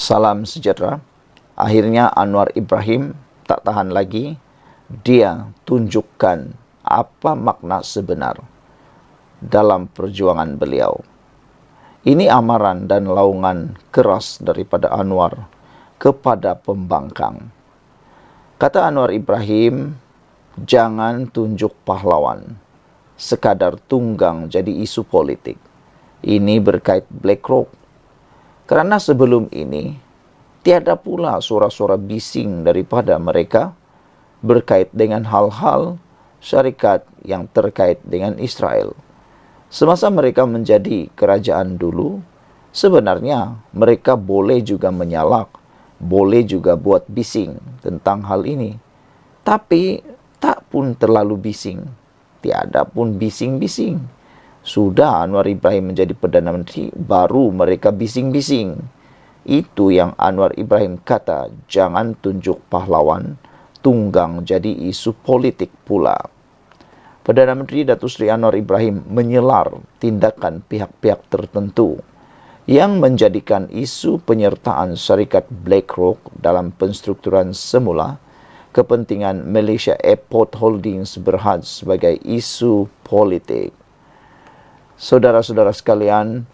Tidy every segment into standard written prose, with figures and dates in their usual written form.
Salam sejahtera. Akhirnya Anwar Ibrahim tak tahan lagi. Dia tunjukkan apa makna sebenar dalam perjuangan beliau. Ini amaran dan laungan keras daripada Anwar kepada pembangkang. Kata Anwar Ibrahim, jangan tunjuk pahlawan, sekadar tunggang jadi isu politik. Ini berkait BlackRock. Karena sebelum ini, tiada pula suara-suara bising daripada mereka berkait dengan hal-hal syarikat yang terkait dengan Israel. Semasa mereka menjadi kerajaan dulu, sebenarnya mereka boleh juga menyalak, boleh juga buat bising tentang hal ini. Tapi tak pun terlalu bising, tiada pun bising-bising. Sudah Anwar Ibrahim menjadi Perdana Menteri, baru mereka bising-bising. Itu yang Anwar Ibrahim kata, jangan tunjuk pahlawan, tunggang jadi isu politik pula. Perdana Menteri Datuk Seri Anwar Ibrahim menyelar tindakan pihak-pihak tertentu yang menjadikan isu penyertaan syarikat BlackRock dalam penstrukturan semula kepentingan Malaysia Airport Holdings Berhad sebagai isu politik. Saudara-saudara sekalian,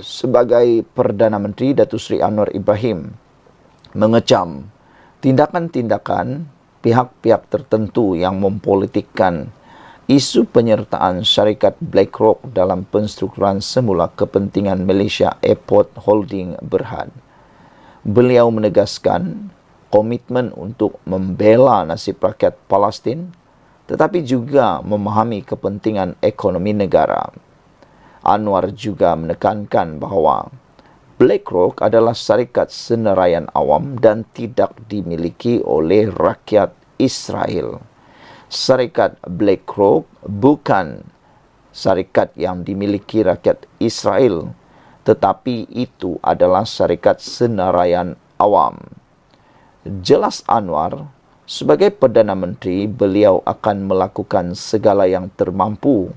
sebagai Perdana Menteri Datuk Seri Anwar Ibrahim mengecam tindakan-tindakan pihak-pihak tertentu yang mempolitikkan isu penyertaan syarikat BlackRock dalam penstrukturan semula kepentingan Malaysia Airport Holding Berhad. Beliau menegaskan komitmen untuk membela nasib rakyat Palestin tetapi juga memahami kepentingan ekonomi negara. Anwar juga menekankan bahawa BlackRock adalah syarikat senerayan awam dan tidak dimiliki oleh rakyat Israel. Syarikat BlackRock bukan syarikat yang dimiliki rakyat Israel, tetapi itu adalah syarikat senerayan awam. Jelas Anwar, sebagai Perdana Menteri, beliau akan melakukan segala yang termampu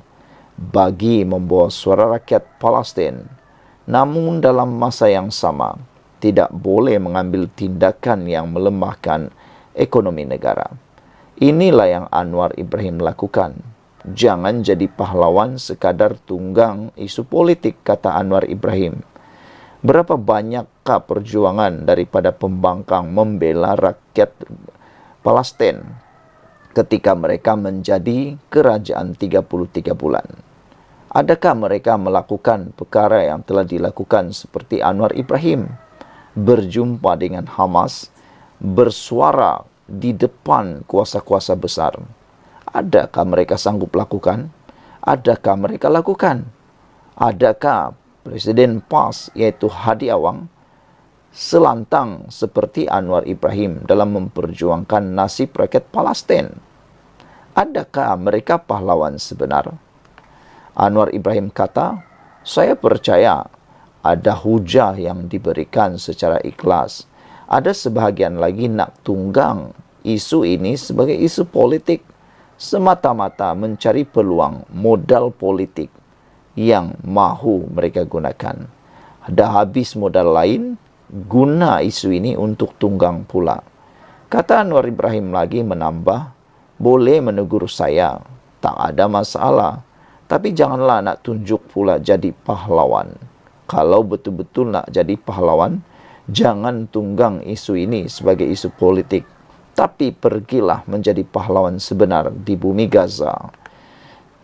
bagi membawa suara rakyat Palestin, namun dalam masa yang sama tidak boleh mengambil tindakan yang melemahkan ekonomi negara. Inilah yang Anwar Ibrahim lakukan. Jangan jadi pahlawan sekadar tunggang isu politik, kata Anwar Ibrahim. Berapa banyakkah perjuangan daripada pembangkang membela rakyat Palestin ketika mereka menjadi kerajaan 33 bulan? Adakah mereka melakukan perkara yang telah dilakukan seperti Anwar Ibrahim? Berjumpa dengan Hamas, bersuara di depan kuasa-kuasa besar. Adakah mereka sanggup lakukan? Adakah mereka lakukan? Adakah Presiden PAS iaitu Hadi Awang selantang seperti Anwar Ibrahim dalam memperjuangkan nasib rakyat Palestin? Adakah mereka pahlawan sebenar? Anwar Ibrahim kata, saya percaya ada hujah yang diberikan secara ikhlas. Ada sebahagian lagi nak tunggang isu ini sebagai isu politik, semata-mata mencari peluang modal politik yang mahu mereka gunakan. Dah habis modal lain, guna isu ini untuk tunggang pula. Kata Anwar Ibrahim lagi menambah, boleh menegur saya, tak ada masalah. Tapi janganlah nak tunjuk pula jadi pahlawan. Kalau betul-betul nak jadi pahlawan, jangan tunggang isu ini sebagai isu politik. Tapi pergilah menjadi pahlawan sebenar di bumi Gaza.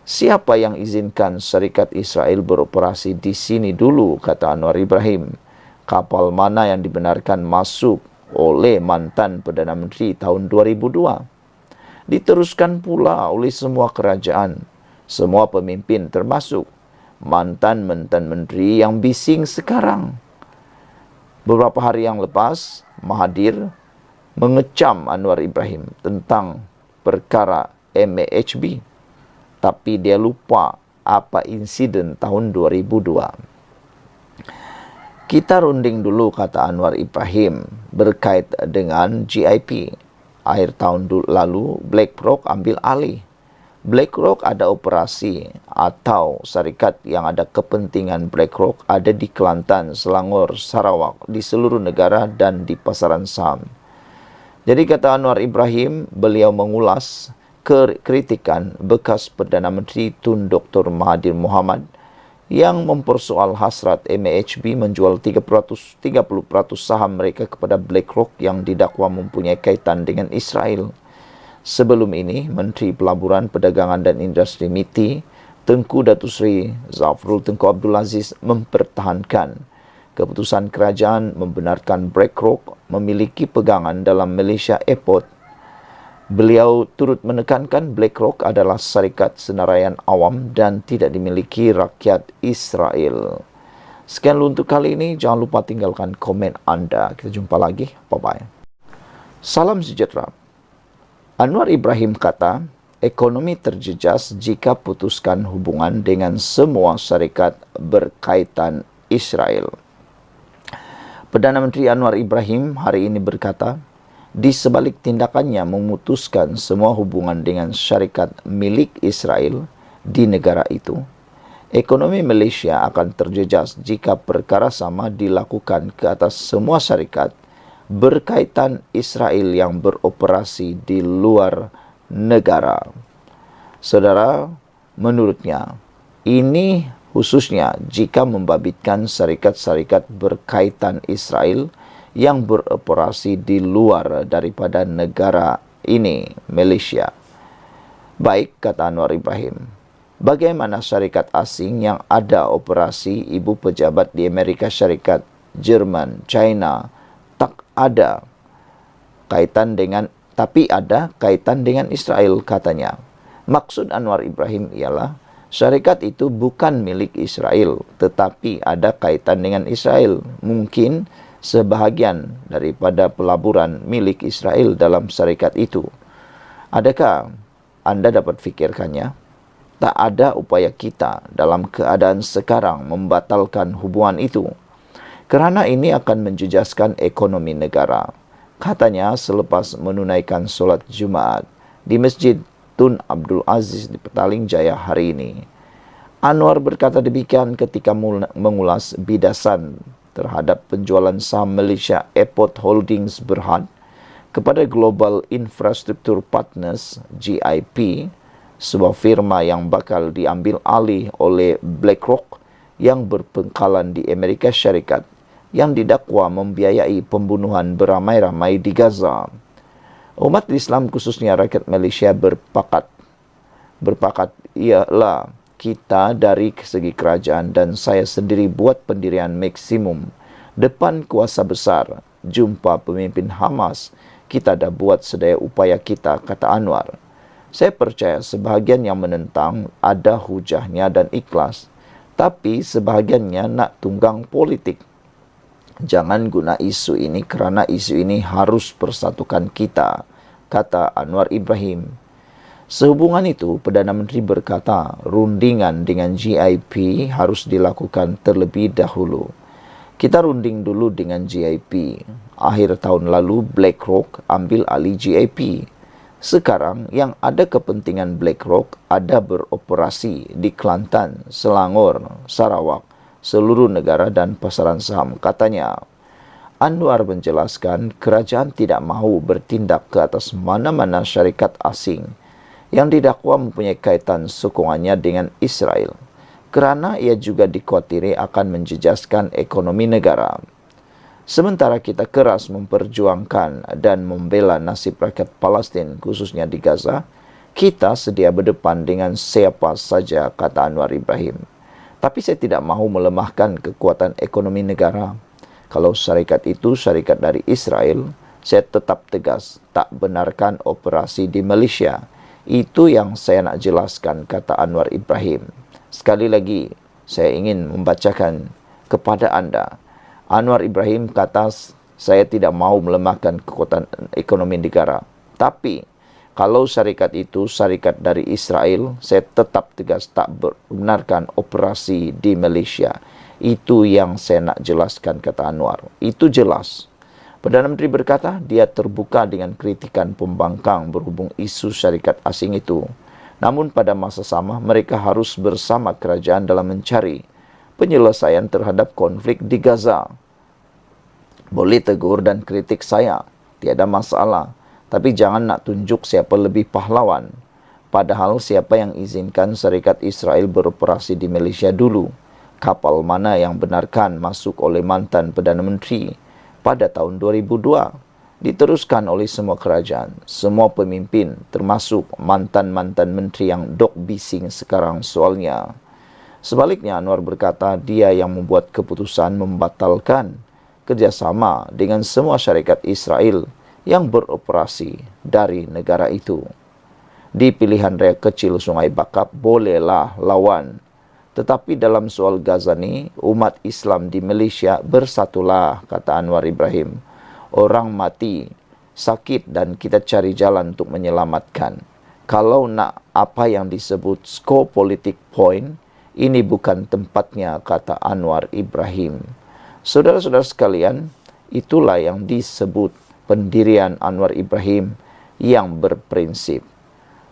Siapa yang izinkan syarikat Israel beroperasi di sini dulu, kata Anwar Ibrahim. Kapal mana yang dibenarkan masuk oleh mantan Perdana Menteri tahun 2002? Diteruskan pula oleh semua kerajaan, semua pemimpin termasuk mantan-mantan menteri yang bising sekarang. Beberapa hari yang lepas, Mahathir mengecam Anwar Ibrahim tentang perkara MAHB. Tapi dia lupa apa insiden tahun 2002. Kita runding dulu, kata Anwar Ibrahim, berkait dengan GIP. Akhir tahun lalu, BlackRock ambil alih. BlackRock ada operasi atau syarikat yang ada kepentingan BlackRock ada di Kelantan, Selangor, Sarawak, di seluruh negara dan di pasaran saham. Jadi kata Anwar Ibrahim, beliau mengulas kritikan bekas Perdana Menteri Tun Dr. Mahathir Mohamad yang mempersoal hasrat MAHB menjual 30% saham mereka kepada BlackRock yang didakwa mempunyai kaitan dengan Israel. Sebelum ini, Menteri Pelaburan, Perdagangan dan Industri MITI, Tengku Datuk Seri Zafrul Tengku Abdul Aziz mempertahankan keputusan kerajaan membenarkan BlackRock memiliki pegangan dalam Malaysia Airport. Beliau turut menekankan BlackRock adalah syarikat senaraian awam dan tidak dimiliki rakyat Israel. Sekian untuk kali ini. Jangan lupa tinggalkan komen anda. Kita jumpa lagi. Bye-bye. Salam sejahtera. Anwar Ibrahim kata, ekonomi terjejas jika putuskan hubungan dengan semua syarikat berkaitan Israel. Perdana Menteri Anwar Ibrahim hari ini berkata, di sebalik tindakannya memutuskan semua hubungan dengan syarikat milik Israel di negara itu, ekonomi Malaysia akan terjejas jika perkara sama dilakukan ke atas semua syarikat berkaitan Israel yang beroperasi di luar negara. Saudara, menurutnya, ini khususnya jika membabitkan syarikat-syarikat berkaitan Israel yang beroperasi di luar daripada negara ini, Malaysia. Baik, kata Anwar Ibrahim, bagaimana syarikat asing yang ada operasi ibu pejabat di Amerika Syarikat, Jerman, China, ada kaitan dengan Israel, katanya. Maksud Anwar Ibrahim ialah syarikat itu bukan milik Israel, tetapi ada kaitan dengan Israel. Mungkin sebahagian daripada pelaburan milik Israel dalam syarikat itu. Adakah anda dapat fikirkannya? Tak ada upaya kita dalam keadaan sekarang membatalkan hubungan itu, kerana ini akan menjejaskan ekonomi negara, katanya selepas menunaikan solat Jumaat di Masjid Tun Abdul Aziz di Petaling Jaya hari ini. Anwar berkata demikian ketika mengulas bidasan terhadap penjualan saham Malaysia Airport Holdings Berhad kepada Global Infrastructure Partners GIP, sebuah firma yang bakal diambil alih oleh BlackRock yang berpangkalan di Amerika Syarikat, yang didakwa membiayai pembunuhan beramai-ramai di Gaza. Umat Islam khususnya rakyat Malaysia berpakat ialah kita dari segi kerajaan dan saya sendiri buat pendirian maksimum depan kuasa besar, jumpa pemimpin Hamas, kita dah buat sedaya upaya kita, kata Anwar. Saya percaya sebahagian yang menentang ada hujahnya dan ikhlas, tapi sebahagiannya nak tunggang politik. Jangan guna isu ini kerana isu ini harus persatukan kita, kata Anwar Ibrahim. Sehubungan itu, Perdana Menteri berkata rundingan dengan GIP harus dilakukan terlebih dahulu. Kita runding dulu dengan GIP. Akhir tahun lalu BlackRock ambil alih GIP. Sekarang yang ada kepentingan BlackRock ada beroperasi di Kelantan, Selangor, Sarawak, seluruh negara dan pasaran saham, katanya. Anwar menjelaskan kerajaan tidak mahu bertindak ke atas mana-mana syarikat asing yang didakwa mempunyai kaitan sokongannya dengan Israel, kerana ia juga dikhawatiri akan menjejaskan ekonomi negara. Sementara kita keras memperjuangkan dan membela nasib rakyat Palestin, khususnya di Gaza, kita sedia berdepan dengan siapa saja, kata Anwar Ibrahim. Tapi saya tidak mahu melemahkan kekuatan ekonomi negara. Kalau syarikat itu syarikat dari Israel, saya tetap tegas tak benarkan operasi di Malaysia. Itu yang saya nak jelaskan, kata Anwar Ibrahim. Sekali lagi, saya ingin membacakan kepada anda. Anwar Ibrahim kata, saya tidak mahu melemahkan kekuatan ekonomi negara. Tapi, kalau syarikat itu syarikat dari Israel, saya tetap tegas tak benarkan operasi di Malaysia. Itu yang saya nak jelaskan, kata Anwar. Itu jelas. Perdana Menteri berkata dia terbuka dengan kritikan pembangkang berhubung isu syarikat asing itu. Namun pada masa sama, mereka harus bersama kerajaan dalam mencari penyelesaian terhadap konflik di Gaza. Boleh tegur dan kritik saya, tiada masalah. Tapi jangan nak tunjuk siapa lebih pahlawan. Padahal siapa yang izinkan Serikat Israel beroperasi di Malaysia dulu? Kapal mana yang benarkan masuk oleh mantan Perdana Menteri pada tahun 2002? Diteruskan oleh semua kerajaan, semua pemimpin, termasuk mantan-mantan menteri yang dok bising sekarang soalnya. Sebaliknya, Anwar berkata dia yang membuat keputusan membatalkan kerjasama dengan semua syarikat Israel yang beroperasi dari negara itu. Di pilihan raya kecil Sungai Bakap, bolehlah lawan. Tetapi dalam soal Gaza ni, umat Islam di Malaysia bersatulah, kata Anwar Ibrahim. Orang mati, sakit dan kita cari jalan untuk menyelamatkan. Kalau nak apa yang disebut skor politik point, ini bukan tempatnya, kata Anwar Ibrahim. Saudara-saudara sekalian, itulah yang disebut pendirian Anwar Ibrahim yang berprinsip.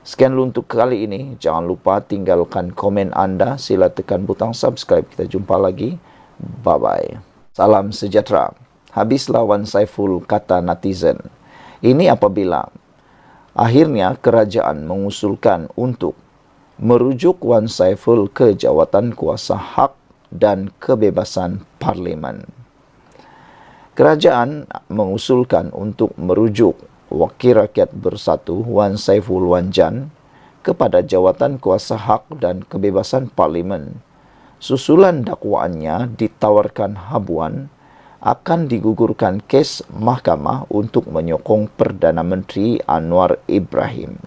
Sekian dulu untuk kali ini. Jangan lupa tinggalkan komen anda. Sila tekan butang subscribe. Kita jumpa lagi. Bye-bye. Salam sejahtera. Habislah Wan Saiful, kata netizen. Ini apabila akhirnya kerajaan mengusulkan untuk merujuk Wan Saiful ke jawatan kuasa hak dan kebebasan parlimen. Kerajaan mengusulkan untuk merujuk Wakil Rakyat Bersatu Wan Saiful Wanjan kepada jawatan kuasa hak dan kebebasan parlimen. Susulan dakwaannya ditawarkan habuan akan digugurkan kes mahkamah untuk menyokong Perdana Menteri Anwar Ibrahim.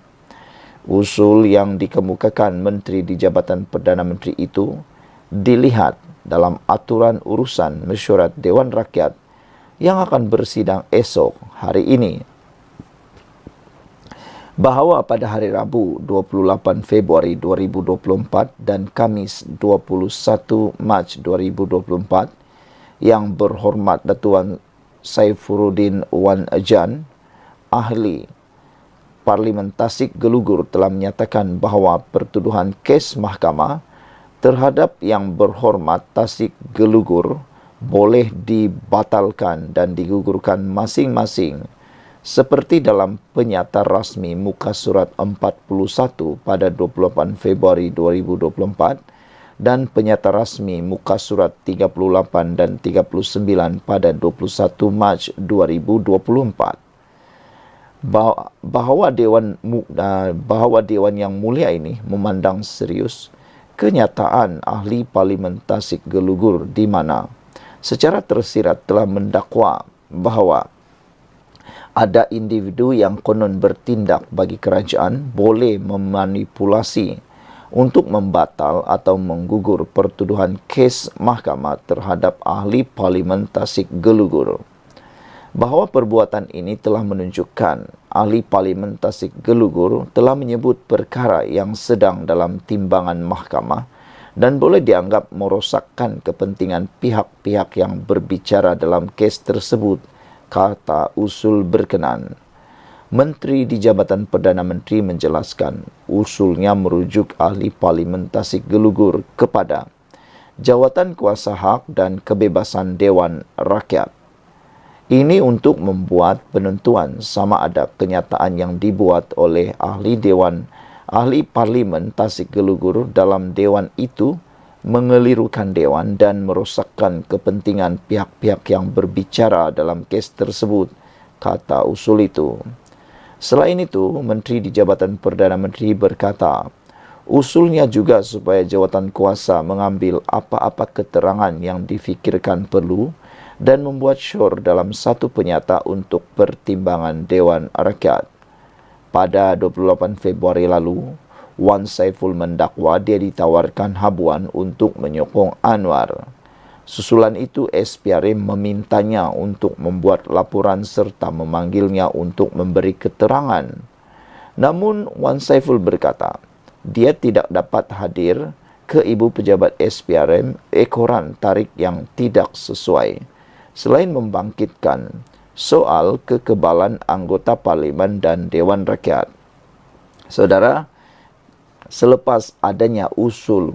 Usul yang dikemukakan Menteri di Jabatan Perdana Menteri itu dilihat dalam aturan urusan mesyuarat Dewan Rakyat yang akan bersidang esok hari ini. Bahawa pada hari Rabu 28 Februari 2024 dan Kamis 21 Mac 2024, Yang Berhormat Datuan Saifuruddin Wan Jan, ahli Parlimen Tasik Gelugur, telah menyatakan bahawa pertuduhan kes mahkamah terhadap Yang Berhormat Tasik Gelugur boleh dibatalkan dan digugurkan masing-masing seperti dalam penyata rasmi muka surat 41 pada 28 Februari 2024 dan penyata rasmi muka surat 38 dan 39 pada 21 Mac 2024. Bahawa Dewan Yang Mulia ini memandang serius kenyataan ahli Parlimen Tasik Gelugur di mana secara tersirat telah mendakwa bahawa ada individu yang konon bertindak bagi kerajaan boleh memanipulasi untuk membatal atau menggugur pertuduhan kes mahkamah terhadap ahli Parlimen Tasik Gelugur. Bahawa perbuatan ini telah menunjukkan ahli Parlimen Tasik Gelugur telah menyebut perkara yang sedang dalam timbangan mahkamah dan boleh dianggap merosakkan kepentingan pihak-pihak yang berbicara dalam kes tersebut, kata usul berkenan. Menteri di Jabatan Perdana Menteri menjelaskan usulnya merujuk ahli Parlimen Tasik Gelugur kepada jawatan kuasa hak dan kebebasan Dewan Rakyat. Ini untuk membuat penentuan sama ada kenyataan yang dibuat oleh ahli Parlimen Tasik Gelugur dalam Dewan itu mengelirukan Dewan dan merosakkan kepentingan pihak-pihak yang berbicara dalam kes tersebut, kata usul itu. Selain itu, Menteri di Jabatan Perdana Menteri berkata, usulnya juga supaya jawatan kuasa mengambil apa-apa keterangan yang difikirkan perlu dan membuat syur dalam satu penyata untuk pertimbangan Dewan Rakyat. Pada 28 Februari lalu, Wan Saiful mendakwa dia ditawarkan habuan untuk menyokong Anwar. Susulan itu, SPRM memintanya untuk membuat laporan serta memanggilnya untuk memberi keterangan. Namun, Wan Saiful berkata, dia tidak dapat hadir ke Ibu Pejabat SPRM ekoran tarik yang tidak sesuai, selain membangkitkan soal kekebalan anggota Parlimen dan Dewan Rakyat. Saudara, Selepas adanya usul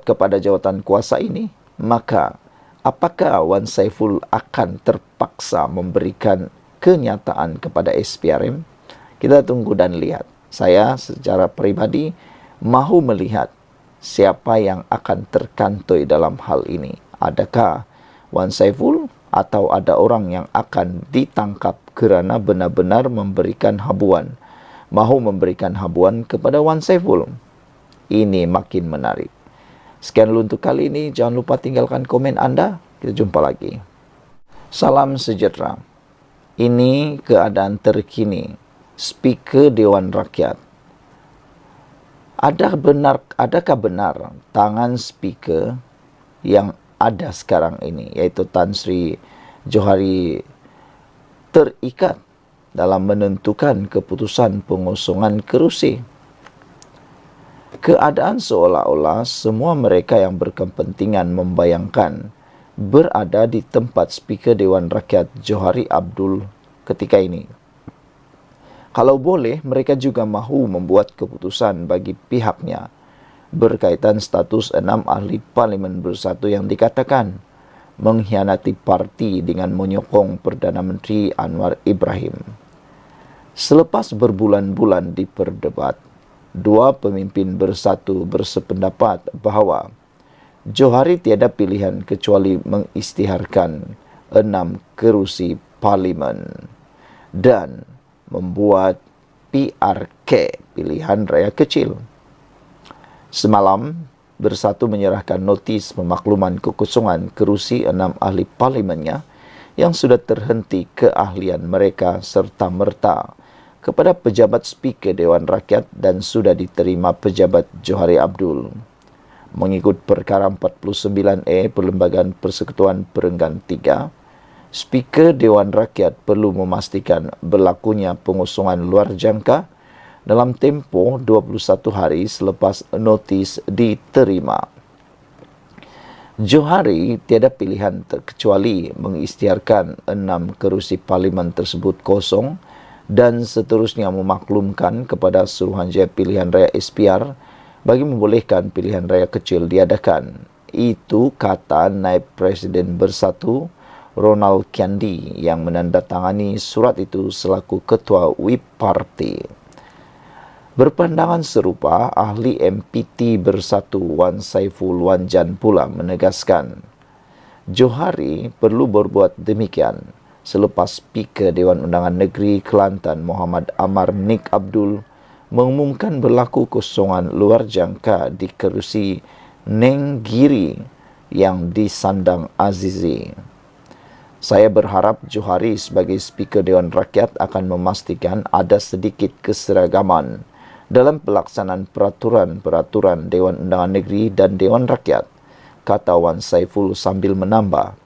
kepada jawatan kuasa ini, maka apakah Wan Saiful akan terpaksa memberikan kenyataan kepada SPRM? Kita tunggu dan lihat. Saya secara pribadi mahu melihat siapa yang akan terkantoi dalam hal ini. Adakah Wan Saiful atau ada orang yang akan ditangkap kerana benar-benar mahu memberikan habuan kepada Wan Saiful? Ini makin menarik. Sekian dulu untuk kali ini. Jangan lupa tinggalkan komen Anda. Kita jumpa lagi. Salam sejahtera. Ini keadaan terkini Speaker Dewan Rakyat. Adakah benar tangan Speaker yang ada sekarang ini, iaitu Tan Sri Johari, terikat dalam menentukan keputusan pengosongan kerusi? Keadaan seolah-olah semua mereka yang berkepentingan membayangkan berada di tempat Speaker Dewan Rakyat Johari Abdul ketika ini. Kalau boleh, mereka juga mahu membuat keputusan bagi pihaknya berkaitan status 6 ahli Parlimen Bersatu yang dikatakan mengkhianati parti dengan menyokong Perdana Menteri Anwar Ibrahim. Selepas berbulan-bulan diperdebat, dua pemimpin bersatu bersependapat bahawa Johari tiada pilihan kecuali mengisytiharkan 6 kerusi Parlimen dan membuat PRK, pilihan raya kecil. Semalam, Bersatu menyerahkan notis pemakluman kekosongan kerusi 6 ahli parlimennya yang sudah terhenti keahlian mereka serta-merta kepada pejabat Speaker Dewan Rakyat dan sudah diterima pejabat Johari Abdul. Mengikut perkara 49A Perlembagaan Persekutuan Perenggan 3, Speaker Dewan Rakyat perlu memastikan berlakunya pengosongan luar jangka dalam tempoh 21 hari selepas notis diterima. Johari tiada pilihan kecuali mengisytiharkan 6 kerusi parlimen tersebut kosong dan seterusnya memaklumkan kepada Suruhanjaya Pilihan Raya SPR bagi membolehkan pilihan raya kecil diadakan. Itu kata Naib Presiden Bersatu Ronald Kiandi yang menandatangani surat itu selaku Ketua Whip Parti. Berpandangan serupa, ahli MPT Bersatu Wan Saiful Wanjan pula menegaskan Johari perlu berbuat demikian selepas Speaker Dewan Undangan Negeri Kelantan Muhammad Amar Nik Abdul mengumumkan berlaku kosongan luar jangka di kerusi Nenggiri yang disandang Azizi. Saya berharap Johari sebagai Speaker Dewan Rakyat akan memastikan ada sedikit keseragaman dalam pelaksanaan peraturan-peraturan Dewan Undangan Negeri dan Dewan Rakyat, kata Wan Saiful sambil menambah,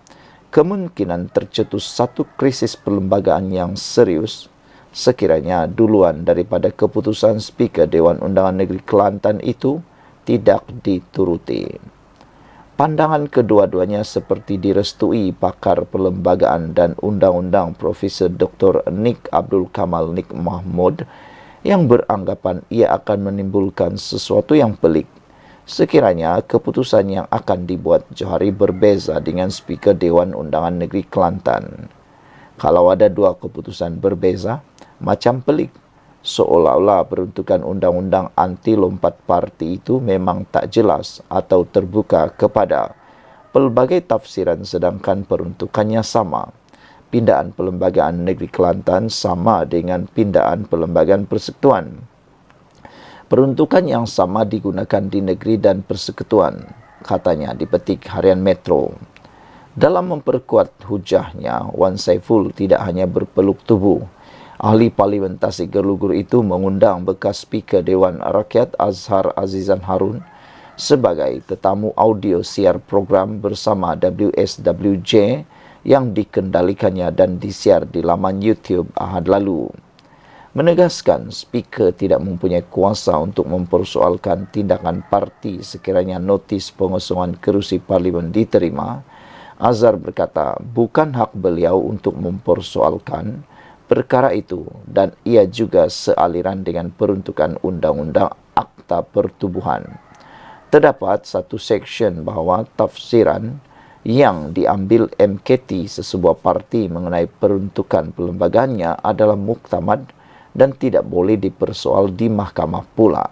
kemungkinan tercetus satu krisis perlembagaan yang serius sekiranya duluan daripada keputusan Speaker Dewan Undangan Negeri Kelantan itu tidak dituruti. Pandangan kedua-duanya seperti direstui pakar perlembagaan dan undang-undang Profesor Dr. Nik Abdul Kamal Nik Mahmud yang beranggapan ia akan menimbulkan sesuatu yang pelik sekiranya keputusan yang akan dibuat Johari berbeza dengan Speaker Dewan Undangan Negeri Kelantan. Kalau ada dua keputusan berbeza, macam pelik. Seolah-olah peruntukan undang-undang anti lompat parti itu memang tak jelas atau terbuka kepada pelbagai tafsiran sedangkan peruntukannya sama. Pindaan Perlembagaan Negeri Kelantan sama dengan pindaan Perlembagaan Persekutuan. Peruntukan yang sama digunakan di negeri dan persekutuan, katanya dipetik Harian Metro. Dalam memperkuat hujahnya, Wan Saiful tidak hanya berpeluk tubuh. Ahli Parlimentasi Gerlugur itu mengundang bekas Speaker Dewan Rakyat Azhar Azizan Harun sebagai tetamu audio siar program bersama WSWJ yang dikendalikannya dan disiar di laman YouTube Ahad lalu. Menegaskan Speaker tidak mempunyai kuasa untuk mempersoalkan tindakan parti sekiranya notis pengosongan kerusi parlimen diterima. Azhar berkata, bukan hak beliau untuk mempersoalkan perkara itu dan ia juga sealiran dengan peruntukan Undang-Undang Akta Akta Pertubuhan. Terdapat satu seksyen bahawa tafsiran yang diambil MKT sesebuah parti mengenai peruntukan perlembagaannya adalah muktamad dan tidak boleh dipersoal di mahkamah pula.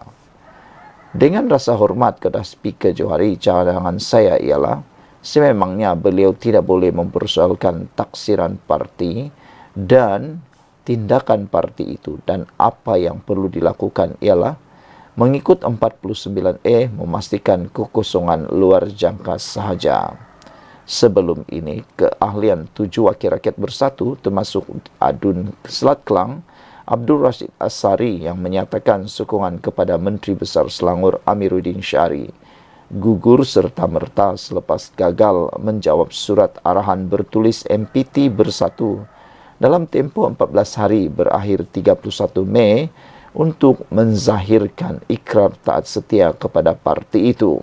Dengan rasa hormat kepada Speaker Johari, cadangan saya ialah sememangnya beliau tidak boleh mempersoalkan taksiran parti dan tindakan parti itu, dan apa yang perlu dilakukan ialah mengikut 49E memastikan kekosongan luar jangka sahaja. Sebelum ini, keahlian 7 Wakil Rakyat Bersatu termasuk Adun Selat Kelang, Abdul Rashid Asari yang menyatakan sokongan kepada Menteri Besar Selangor Amiruddin Syari gugur serta-merta selepas gagal menjawab surat arahan bertulis MPT Bersatu dalam tempoh 14 hari berakhir 31 Mei untuk menzahirkan ikrar taat setia kepada parti itu.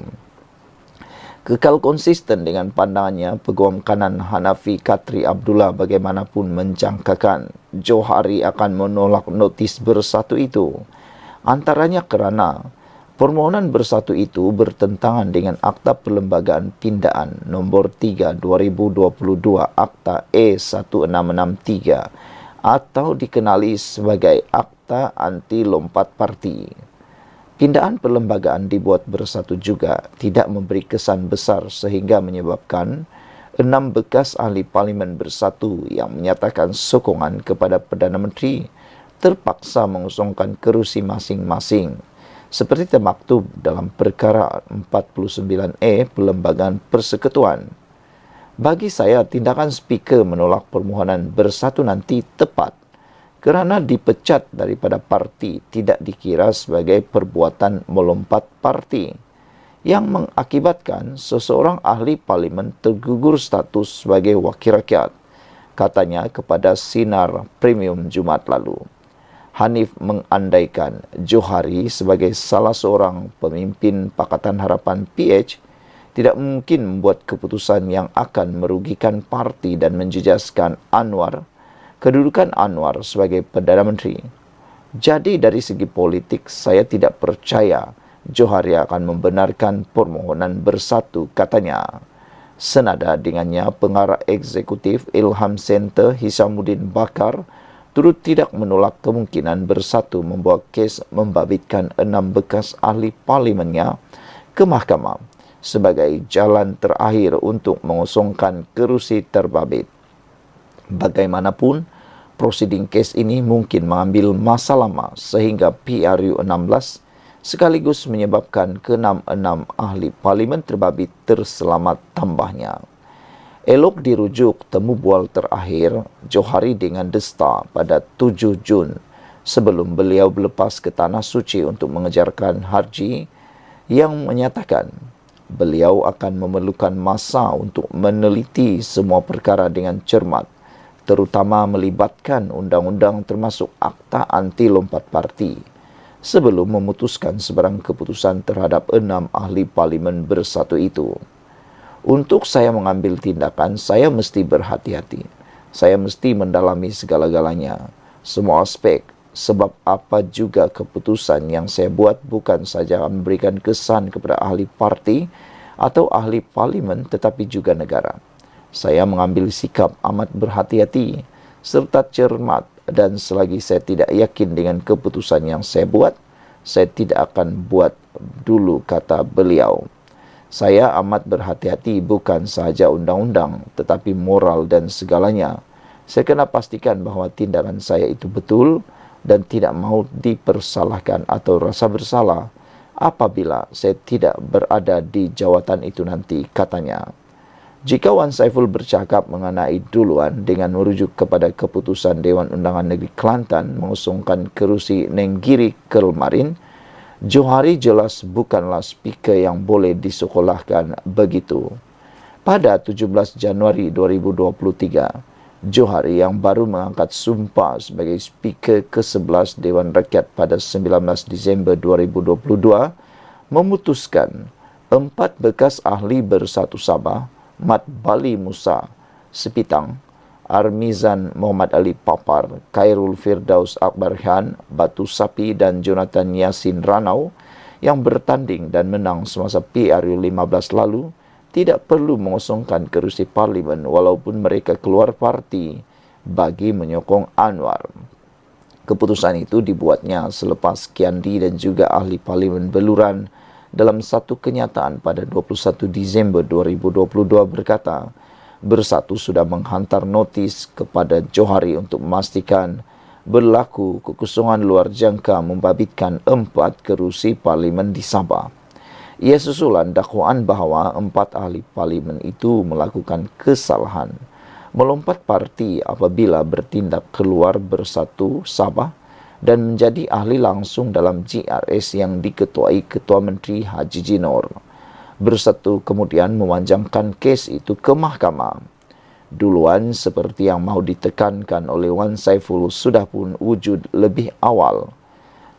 Kekal konsisten dengan pandangannya, Peguam Kanan Hanafi Katri Abdullah bagaimanapun menjangkakan Johari akan menolak notis bersatu itu. Antaranya kerana permohonan bersatu itu bertentangan dengan Akta Perlembagaan Pindaan nombor 3 2022 Akta E1663 atau dikenali sebagai Akta Anti Lompat Parti. Pindaan perlembagaan dibuat bersatu juga tidak memberi kesan besar sehingga menyebabkan 6 bekas ahli parlimen bersatu yang menyatakan sokongan kepada Perdana Menteri terpaksa mengusungkan kerusi masing-masing seperti termaktub dalam perkara 49E Perlembagaan Persekutuan. Bagi saya, tindakan Speaker menolak permohonan bersatu nanti tepat kerana dipecat daripada parti tidak dikira sebagai perbuatan melompat parti yang mengakibatkan seseorang ahli parlimen tergugur status sebagai wakil rakyat, katanya kepada Sinar Premium Jumaat lalu. Hanif mengandaikan Johari sebagai salah seorang pemimpin Pakatan Harapan PH tidak mungkin membuat keputusan yang akan merugikan parti dan menjejaskan kedudukan Anwar sebagai Perdana Menteri. Jadi dari segi politik, saya tidak percaya Johari akan membenarkan permohonan bersatu, katanya. Senada dengannya, pengarah eksekutif Ilham Center Hisamuddin Bakar turut tidak menolak kemungkinan bersatu membawa kes membabitkan 6 bekas ahli parlimennya ke mahkamah sebagai jalan terakhir untuk mengosongkan kerusi terbabit. Bagaimanapun, prosiding kes ini mungkin mengambil masa lama sehingga PRU 16 sekaligus menyebabkan ke-6 ahli parlimen terbabit terselamat tambahnya. Elok dirujuk temu bual terakhir Johari dengan Desta pada 7 Jun sebelum beliau berlepas ke Tanah Suci untuk mengejarkan haji yang menyatakan beliau akan memerlukan masa untuk meneliti semua perkara dengan cermat, terutama melibatkan undang-undang termasuk Akta Anti Lompat Parti, sebelum memutuskan sebarang keputusan terhadap 6 ahli parlimen bersatu itu. Untuk saya mengambil tindakan, saya mesti berhati-hati. Saya mesti mendalami segala-galanya, semua aspek, sebab apa juga keputusan yang saya buat bukan saja memberikan kesan kepada ahli parti atau ahli parlimen tetapi juga negara. Saya mengambil sikap amat berhati-hati serta cermat dan selagi saya tidak yakin dengan keputusan yang saya buat, saya tidak akan buat dulu, kata beliau. Saya amat berhati-hati bukan sahaja undang-undang tetapi moral dan segalanya. Saya kena pastikan bahawa tindakan saya itu betul dan tidak mahu dipersalahkan atau rasa bersalah apabila saya tidak berada di jawatan itu nanti, katanya. Jika Wan Saiful bercakap mengenai duluan dengan merujuk kepada keputusan Dewan Undangan Negeri Kelantan mengusungkan kerusi Nenggiri Kelmarin, Johari jelas bukanlah speaker yang boleh disekolahkan begitu. Pada 17 Januari 2023, Johari yang baru mengangkat sumpah sebagai speaker ke-11 Dewan Rakyat pada 19 Disember 2022, memutuskan 4 bekas ahli bersatu Sabah, Mat Bali Musa Sepitang, Armizan Muhammad Ali Papar, Khairul Firdaus Akbar Khan Batu Sapi dan Jonathan Yasin Ranau yang bertanding dan menang semasa PRU15 lalu tidak perlu mengosongkan kerusi parlimen walaupun mereka keluar parti bagi menyokong Anwar. Keputusan itu dibuatnya selepas Kiandi dan juga ahli parlimen Beluran dalam satu kenyataan pada 21 Disember 2022 berkata, Bersatu sudah menghantar notis kepada Johari untuk memastikan berlaku kekosongan luar jangka membabitkan 4 kerusi parlimen di Sabah. Ia susulan dakwaan bahawa 4 ahli parlimen itu melakukan kesalahan, melompat parti apabila bertindak keluar Bersatu Sabah dan menjadi ahli langsung dalam GRS yang diketuai Ketua Menteri Haji Jinor. Bersatu kemudian memanjangkan kes itu ke mahkamah. Duluan seperti yang mahu ditekankan oleh Wan Saiful sudah pun wujud lebih awal.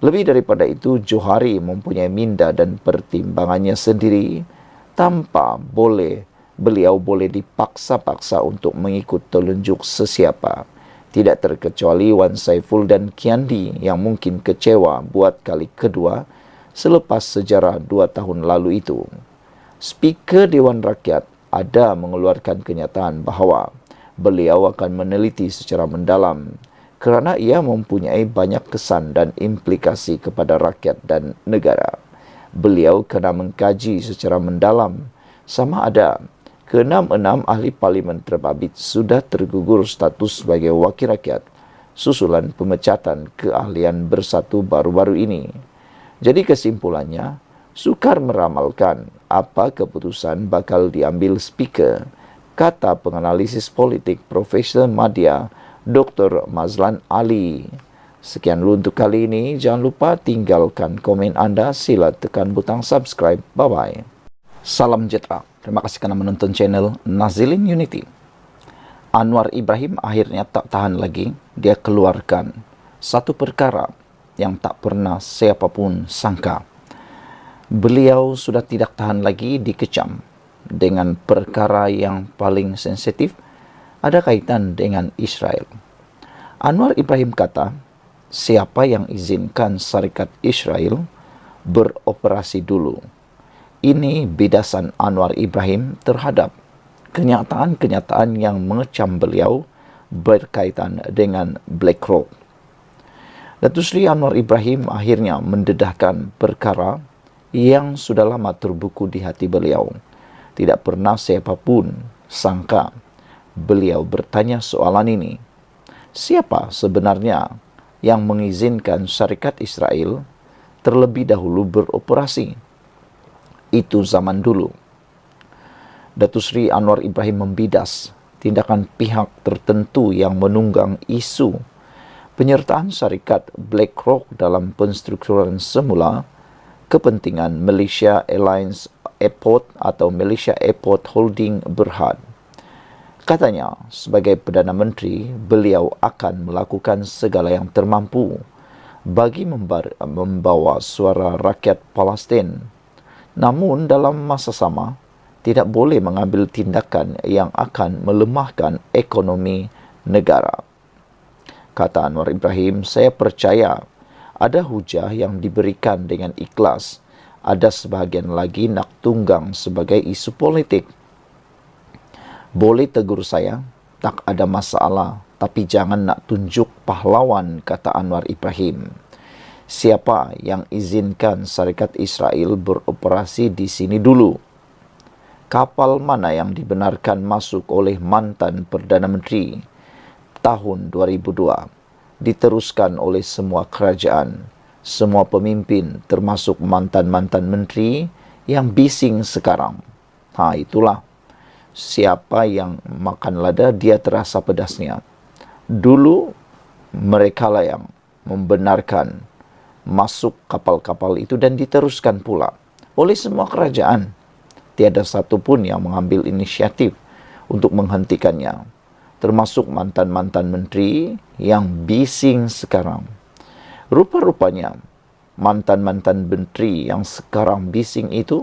Lebih daripada itu, Johari mempunyai minda dan pertimbangannya sendiri tanpa beliau boleh dipaksa-paksa untuk mengikut telunjuk sesiapa. Tidak terkecuali Wan Saiful dan Kiandi yang mungkin kecewa buat kali kedua selepas sejarah 2 tahun lalu itu. Speaker Dewan Rakyat ada mengeluarkan kenyataan bahawa beliau akan meneliti secara mendalam kerana ia mempunyai banyak kesan dan implikasi kepada rakyat dan negara. Beliau kena mengkaji secara mendalam sama ada ke-6 ahli parlimen terbabit sudah tergugur status sebagai wakil rakyat susulan pemecatan keahlian Bersatu baru-baru ini. Jadi kesimpulannya, sukar meramalkan apa keputusan bakal diambil speaker, kata penganalisis politik Profesor Madya Dr. Mazlan Ali. Sekian dulu untuk kali ini. Jangan lupa tinggalkan komen anda. Sila tekan butang subscribe. Bye-bye. Salam sejahtera. Terima kasih kerana menonton channel Nazilin Unity. Anwar Ibrahim akhirnya tak tahan lagi. Dia keluarkan satu perkara yang tak pernah siapapun sangka. Beliau sudah tidak tahan lagi dikecam dengan perkara yang paling sensitif ada kaitan dengan Israel. Anwar Ibrahim kata, siapa yang izinkan syarikat Israel beroperasi dulu? Ini bidasan Anwar Ibrahim terhadap kenyataan-kenyataan yang mengecam beliau berkaitan dengan BlackRock. Datuk Seri Anwar Ibrahim akhirnya mendedahkan perkara yang sudah lama terbuku di hati beliau. Tidak pernah siapapun sangka beliau bertanya soalan ini. Siapa sebenarnya yang mengizinkan syarikat Israel terlebih dahulu beroperasi? Itu zaman dulu. Datuk Seri Anwar Ibrahim membidas tindakan pihak tertentu yang menunggang isu penyertaan syarikat BlackRock dalam penstrukturan semula kepentingan Malaysia Airlines Airport atau Malaysia Airport Holding Berhad. Katanya, sebagai Perdana Menteri, beliau akan melakukan segala yang termampu bagi membawa suara rakyat Palestin. Namun dalam masa sama, tidak boleh mengambil tindakan yang akan melemahkan ekonomi negara. Kata Anwar Ibrahim, saya percaya ada hujah yang diberikan dengan ikhlas. Ada sebahagian lagi nak tunggang sebagai isu politik. Boleh tegur saya, tak ada masalah. Tapi jangan nak tunjuk pahlawan, kata Anwar Ibrahim. Siapa yang izinkan syarikat Israel beroperasi di sini dulu? Kapal mana yang dibenarkan masuk oleh mantan Perdana Menteri tahun 2002? Diteruskan oleh semua kerajaan, semua pemimpin termasuk mantan-mantan menteri yang bising sekarang. Itulah. Siapa yang makan lada, dia terasa pedasnya. Dulu, mereka lah yang membenarkan masuk kapal-kapal itu dan diteruskan pula oleh semua kerajaan. Tiada satu pun yang mengambil inisiatif untuk menghentikannya. Termasuk mantan-mantan menteri yang bising sekarang. Rupa-rupanya, mantan-mantan menteri yang sekarang bising itu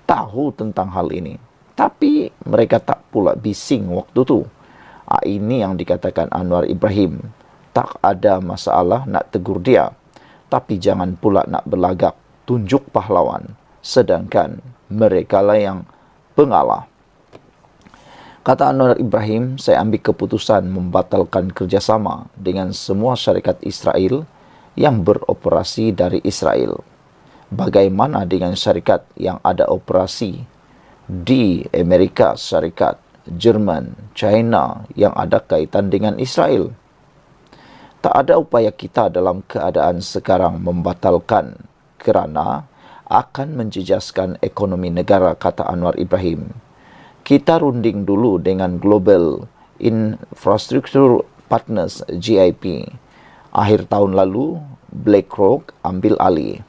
tahu tentang hal ini. Tapi mereka tak pula bising waktu itu. Ini yang dikatakan Anwar Ibrahim. Tak ada masalah nak tegur dia. Tapi jangan pula nak berlagak. tunjuk pahlawan, sedangkan mereka lah yang pengalah. Kata Anwar Ibrahim, saya ambil keputusan membatalkan kerjasama dengan semua syarikat Israel yang beroperasi dari Israel. Bagaimana dengan syarikat yang ada operasi di Amerika Syarikat, Jerman, China yang ada kaitan dengan Israel? Tak ada upaya kita dalam keadaan sekarang membatalkan kerana akan menjejaskan ekonomi negara, kata Anwar Ibrahim. Kita runding dulu dengan Global Infrastructure Partners GIP. Akhir tahun lalu, BlackRock ambil alih.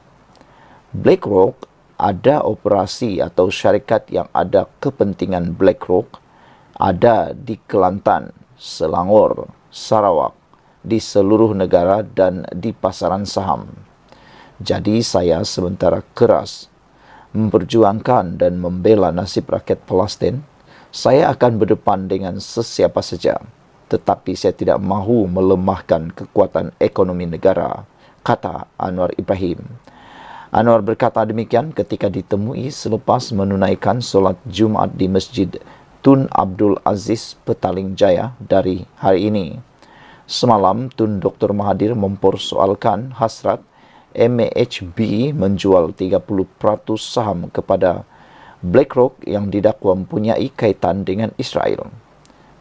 BlackRock ada operasi atau syarikat yang ada kepentingan BlackRock ada di Kelantan, Selangor, Sarawak, di seluruh negara dan di pasaran saham. Jadi saya sementara keras memperjuangkan dan membela nasib rakyat Palestin. Saya akan berdepan dengan sesiapa saja, tetapi saya tidak mahu melemahkan kekuatan ekonomi negara, kata Anwar Ibrahim. Anwar berkata demikian ketika ditemui selepas menunaikan solat Jumaat di Masjid Tun Abdul Aziz Petaling Jaya dari hari ini. Semalam, Tun Dr. Mahathir mempersoalkan hasrat MAHB menjual 30% saham kepada BlackRock yang didakwa mempunyai kaitan dengan Israel.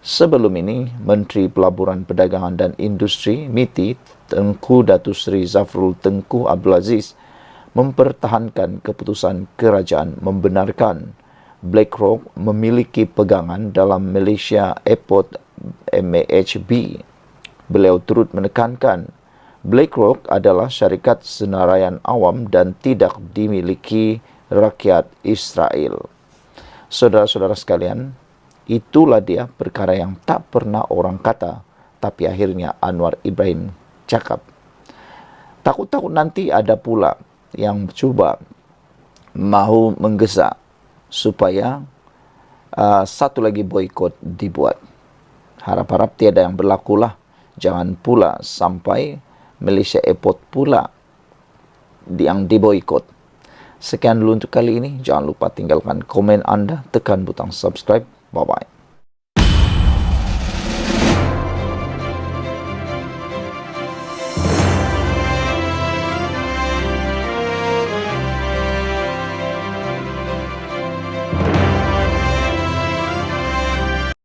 Sebelum ini, Menteri Pelaburan Perdagangan dan Industri MITI Tengku Datuk Seri Zafrul Tengku Abdul Aziz mempertahankan keputusan kerajaan membenarkan BlackRock memiliki pegangan dalam Malaysia Airport MAHB. Beliau turut menekankan BlackRock adalah syarikat senaraian awam dan tidak dimiliki rakyat Israel. Saudara-saudara sekalian, itulah dia perkara yang tak pernah orang kata, tapi akhirnya Anwar Ibrahim cakap. Takut-takut nanti ada pula yang cuba mahu menggesa supaya satu lagi boikot dibuat. Harap-harap tiada yang berlakulah. Jangan pula sampai Malaysia Airport pula yang diboikot. Sekian dulu untuk kali ini. Jangan lupa tinggalkan komen anda, tekan butang subscribe. Bye-bye.